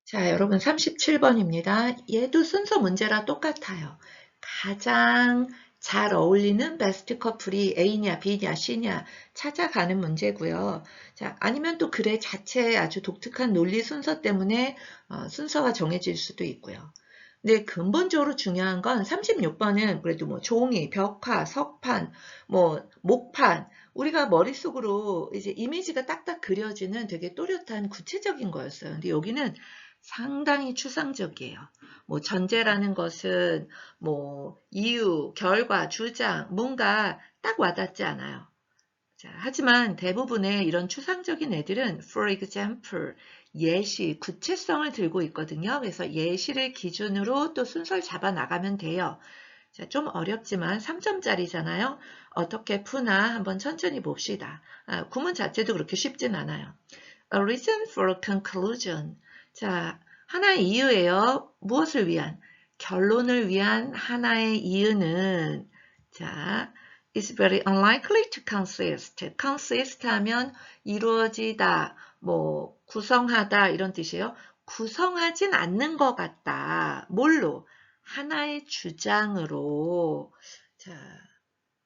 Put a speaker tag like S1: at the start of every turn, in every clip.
S1: 자, 여러분 37번입니다. 얘도 순서 문제라 똑같아요. 가장 잘 어울리는 베스트 커플이 A냐, B냐, C냐 찾아가는 문제고요. 자, 아니면 또 글의 자체의 아주 독특한 논리 순서 때문에 순서가 정해질 수도 있고요. 근데 근본적으로 중요한 건 36번은 그래도 뭐 종이, 벽화, 석판, 뭐 목판 우리가 머릿속으로 이제 이미지가 딱딱 그려지는 되게 또렷한 구체적인 거였어요. 근데 여기는 상당히 추상적이에요. 뭐 전제라는 것은 뭐 이유, 결과, 주장, 뭔가 딱 와닿지 않아요. 자, 하지만 대부분의 이런 추상적인 애들은 for example, 예시, 구체성을 들고 있거든요. 그래서 예시를 기준으로 또 순서를 잡아 나가면 돼요. 자, 좀 어렵지만 3점짜리잖아요. 어떻게 푸나 한번 천천히 봅시다. 구문 자체도 그렇게 쉽진 않아요. A reason for a conclusion. 자, 하나의 이유예요. 무엇을 위한? 결론을 위한 하나의 이유는 자, is very unlikely to consist. consist 하면 이루어지다, 뭐 구성하다 이런 뜻이에요. 구성하진 않는 것 같다. 뭘로? 하나의 주장으로. 자,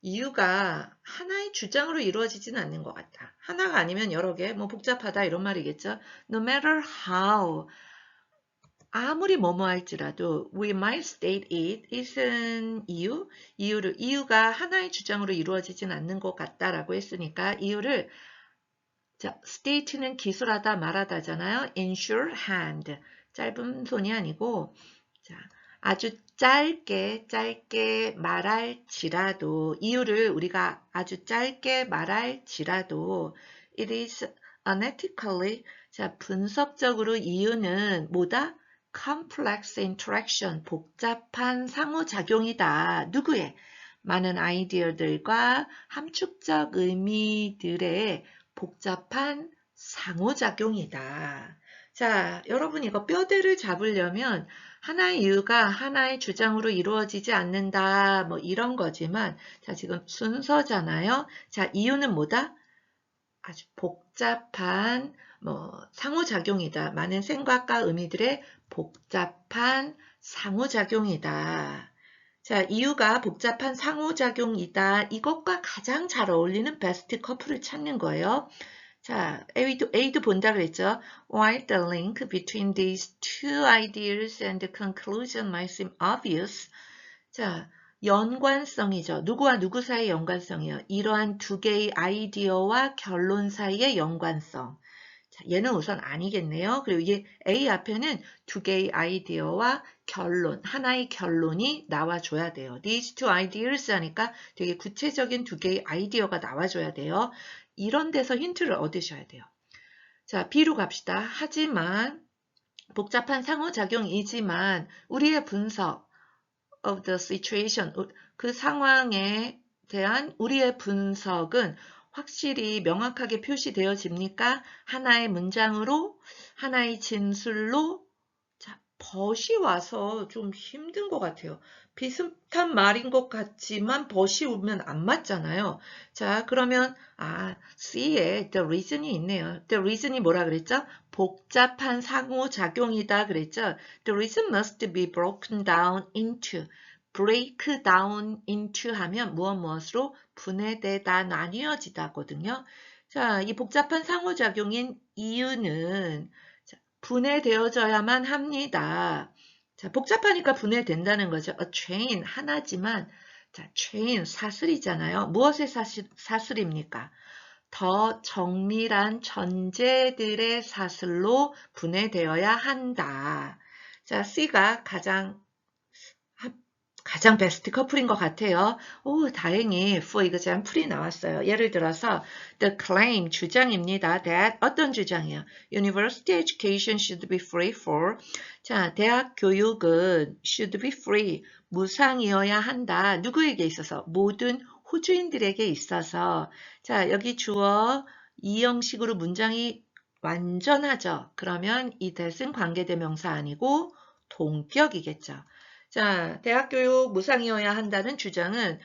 S1: 이유가 하나의 주장으로 이루어지진 않는 것 같다. 하나가 아니면 여러 개, 뭐 복잡하다 이런 말이겠죠. No matter how, 아무리 뭐뭐 할지라도 we might state it isn't 이유가 하나의 주장으로 이루어지진 않는 것 같다라고 했으니까 이유를 자, state는 기술하다 말하다잖아요. in shorthand, 짧은 손이 아니고 자, 아주 짧게 말할지라도 이유를 우리가 아주 짧게 말할지라도 it is unethically 자, 분석적으로 이유는 뭐다? complex interaction, 복잡한 상호작용이다. 누구의? 많은 아이디어들과 함축적 의미들의 복잡한 상호작용이다. 자, 여러분 이거 뼈대를 잡으려면 하나의 이유가 하나의 주장으로 이루어지지 않는다. 뭐 이런 거지만 자, 지금 순서잖아요. 자, 이유는 뭐다? 아주 복잡한 뭐 상호작용이다. 많은 생각과 의미들의 복잡한 상호작용이다. 자, 이유가 복잡한 상호작용이다. 이것과 가장 잘 어울리는 베스트 커플을 찾는 거예요. 자, A도 본다 그랬죠. While the link between these two ideas and the conclusion might seem obvious. 자, 연관성이죠. 누구와 누구 사이의 연관성이요. 이러한 두 개의 아이디어와 결론 사이의 연관성. 자, 얘는 우선 아니겠네요. 그리고 이게 A 앞에는 두 개의 아이디어와 결론, 하나의 결론이 나와줘야 돼요. These two ideas 하니까 되게 구체적인 두 개의 아이디어가 나와줘야 돼요. 이런 데서 힌트를 얻으셔야 돼요. 자, B로 갑시다. 하지만 복잡한 상호작용이지만 우리의 분석 of the situation, 그 상황에 대한 우리의 분석은 확실히 명확하게 표시되어집니까? 하나의 문장으로, 하나의 진술로 자, 벗이 와서 좀 힘든 것 같아요. 비슷한 말인 것 같지만 벗이 오면 안 맞잖아요. 자, 그러면 C에 the reason이 있네요. the reason이 뭐라 그랬죠? 복잡한 상호작용이다 그랬죠? The reason must be broken down into break down into 하면 무엇으로 분해되다 나뉘어지다거든요. 자, 이 복잡한 상호작용인 이유는 분해되어져야만 합니다. 자, 복잡하니까 분해된다는 거죠. A chain 하나지만 자, chain 사슬이잖아요. 무엇의 사슬입니까? 더 정밀한 전제들의 사슬로 분해되어야 한다. 자, C가 가장 베스트 커플인 것 같아요. 오, 다행히 for example이 나왔어요. 예를 들어서 the claim 주장입니다. that 어떤 주장이요? University education should be free for 자, 대학 교육은 should be free 무상이어야 한다. 누구에게 있어서? 모든 호주인들에게 있어서 자, 여기 주어 이 형식으로 문장이 완전하죠. 그러면 이 that은 관계대명사 아니고 동격이겠죠. 자, 대학 교육 무상이어야 한다는 주장은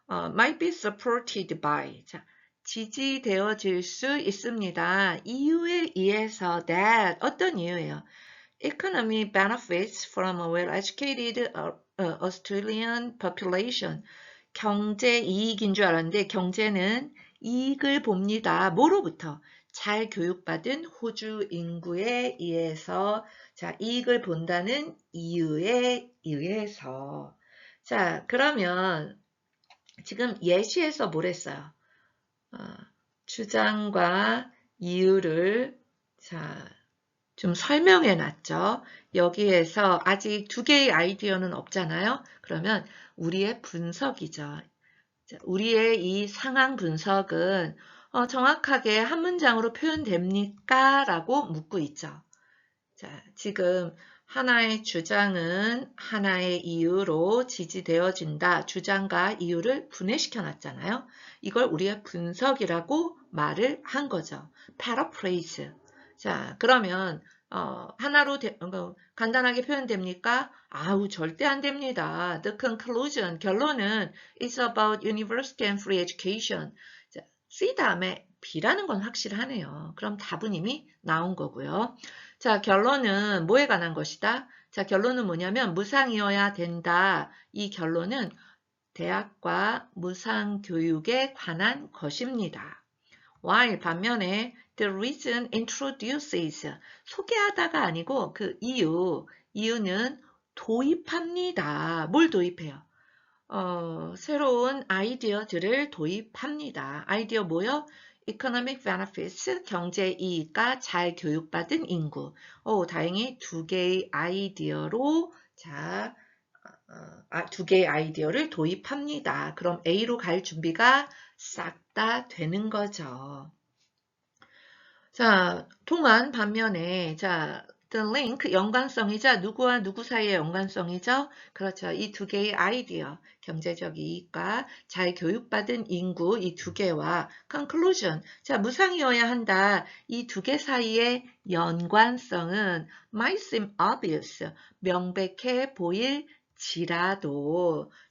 S1: might be supported by 자, 지지되어질 수 있습니다. 이유에 의해서 that 어떤 이유예요? economy benefits from a well-educated Australian population. 경제 이익인 줄 알았는데 경제는 이익을 봅니다. 뭐로부터? 잘 교육받은 호주 인구에 의해서 자, 이익을 본다는 이유에 의해서. 자, 그러면 지금 예시에서 뭘 했어요? 주장과 이유를 자, 좀 설명해 놨죠. 여기에서 아직 두 개의 아이디어는 없잖아요. 그러면 우리의 분석이죠. 우리의 이 상황 분석은 정확하게 한 문장으로 표현됩니까? 라고 묻고 있죠. 자, 지금 하나의 주장은 하나의 이유로 지지되어진다. 주장과 이유를 분해시켜 놨잖아요. 이걸 우리의 분석이라고 말을 한 거죠. paraphrase. 자, 그러면 하나로 간단하게 표현됩니까? 아우, 절대 안 됩니다. The conclusion, 결론은 is about university and free education. 자, C 다음에 B라는 건 확실하네요. 그럼 답은 이미 나온 거고요. 자, 결론은 뭐에 관한 것이다? 자, 결론은 뭐냐면 무상이어야 된다. 이 결론은 대학과 무상교육에 관한 것입니다. while 반면에 the reason introduces 소개하다가 아니고 그 이유는 도입합니다. 뭘 도입해요? 새로운 아이디어들을 도입합니다. 아이디어 뭐요? economic benefits, 경제 이익과 잘 교육받은 인구. 다행히 두 개의 아이디어로 자, 두 개의 아이디어를 도입합니다. 그럼 A로 갈 준비가 싹 다 되는 거죠. 자, 동안 반면에 자, the link 연관성이자 누구와 누구 사이의 연관성이죠? 그렇죠. 이 두 개의 아이디어, 경제적 이익과 잘 교육받은 인구 이 두 개와 conclusion, 자, 무상이어야 한다. 이 두 개 사이의 연관성은 might seem obvious, 명백해 보일지라도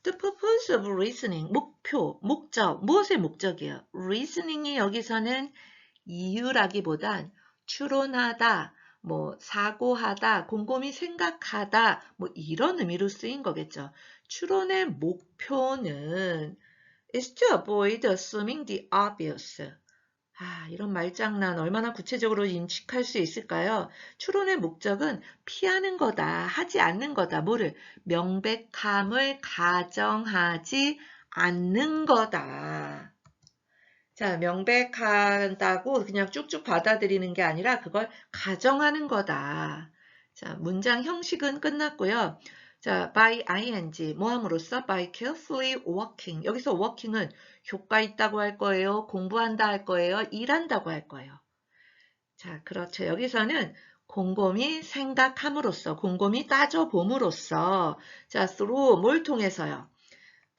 S1: the purpose of reasoning, 목적, 무엇의 목적이에요? reasoning이 여기서는 이유라기보단 추론하다, 사고하다, 곰곰이 생각하다, 이런 의미로 쓰인 거겠죠. 추론의 목표는 is to avoid assuming the obvious. 이런 말장난 얼마나 구체적으로 인식할 수 있을까요? 추론의 목적은 피하는 거다, 하지 않는 거다. 뭐를? 명백함을 가정하지 않는 거다. 자, 명백하다고 그냥 쭉쭉 받아들이는 게 아니라 그걸 가정하는 거다. 자, 문장 형식은 끝났고요. 자, by ing, 뭐 함으로써? by carefully working. 여기서 working은 효과 있다고 할 거예요. 공부한다 할 거예요. 일한다고 할 거예요. 자, 그렇죠. 여기서는 곰곰이 생각함으로써, 곰곰이 따져봄으로써, 자, through 뭘 통해서요?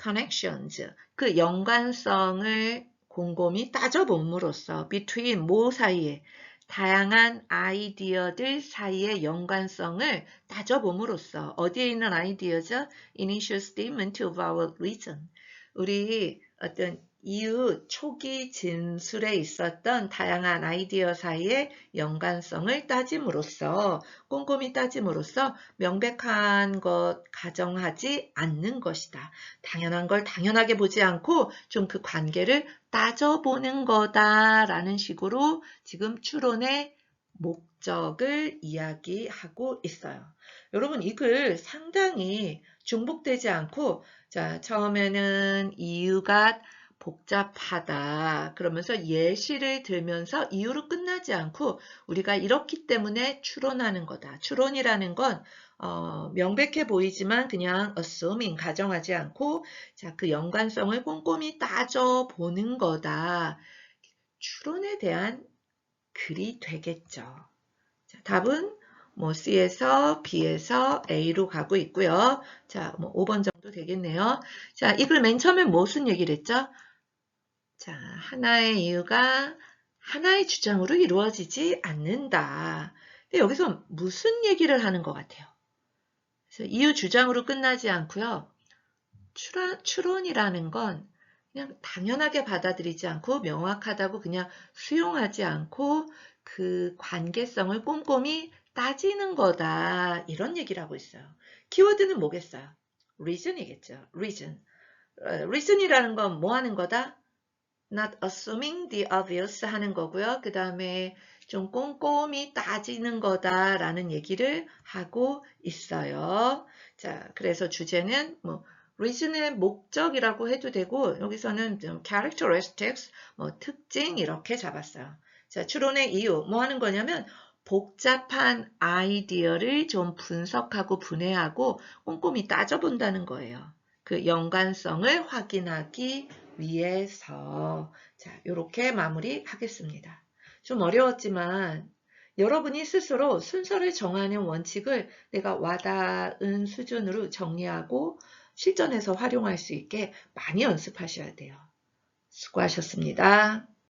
S1: connections, 그 연관성을 곰곰이 따져봄으로써 between 뭐 사이에 다양한 아이디어들 사이의 연관성을 따져봄으로써 어디에 있는 아이디어죠? Initial statement of our reason. 우리 어떤 이후 초기 진술에 있었던 다양한 아이디어 사이의 연관성을 따짐으로써 꼼꼼히 따짐으로써 명백한 것 가정하지 않는 것이다. 당연한 걸 당연하게 보지 않고 좀 그 관계를 따져보는 거다라는 식으로 지금 추론의 목적을 이야기하고 있어요. 여러분 이 글 상당히 중복되지 않고 자 처음에는 이유가 복잡하다. 그러면서 예시를 들면서 이유로 끝나지 않고 우리가 이렇기 때문에 추론하는 거다. 추론이라는 건 명백해 보이지만 그냥 assuming, 가정하지 않고 자, 그 연관성을 꼼꼼히 따져보는 거다. 추론에 대한 글이 되겠죠. 자, 답은 C에서 B에서 A로 가고 있고요. 자, 5번 정도 되겠네요. 자, 이 글 맨 처음에 무슨 얘기를 했죠? 자, 하나의 이유가 하나의 주장으로 이루어지지 않는다. 근데 여기서 무슨 얘기를 하는 것 같아요? 그래서 이유 주장으로 끝나지 않고요. 추론이라는 건 그냥 당연하게 받아들이지 않고 명확하다고 그냥 수용하지 않고 그 관계성을 꼼꼼히 따지는 거다. 이런 얘기를 하고 있어요. 키워드는 뭐겠어요? reason이겠죠. reason. reason이라는 건 뭐 하는 거다? not assuming the obvious 하는 거고요. 그 다음에 좀 꼼꼼히 따지는 거다라는 얘기를 하고 있어요. 자, 그래서 주제는 뭐 reason의 목적이라고 해도 되고 여기서는 좀 characteristics, 뭐 특징 이렇게 잡았어요. 자, 추론의 이유 뭐 하는 거냐면 복잡한 아이디어를 좀 분석하고 분해하고 꼼꼼히 따져본다는 거예요. 그 연관성을 확인하기 위해서. 자, 이렇게 마무리하겠습니다. 좀 어려웠지만 여러분이 스스로 순서를 정하는 원칙을 내가 와닿은 수준으로 정리하고 실전에서 활용할 수 있게 많이 연습하셔야 돼요. 수고하셨습니다.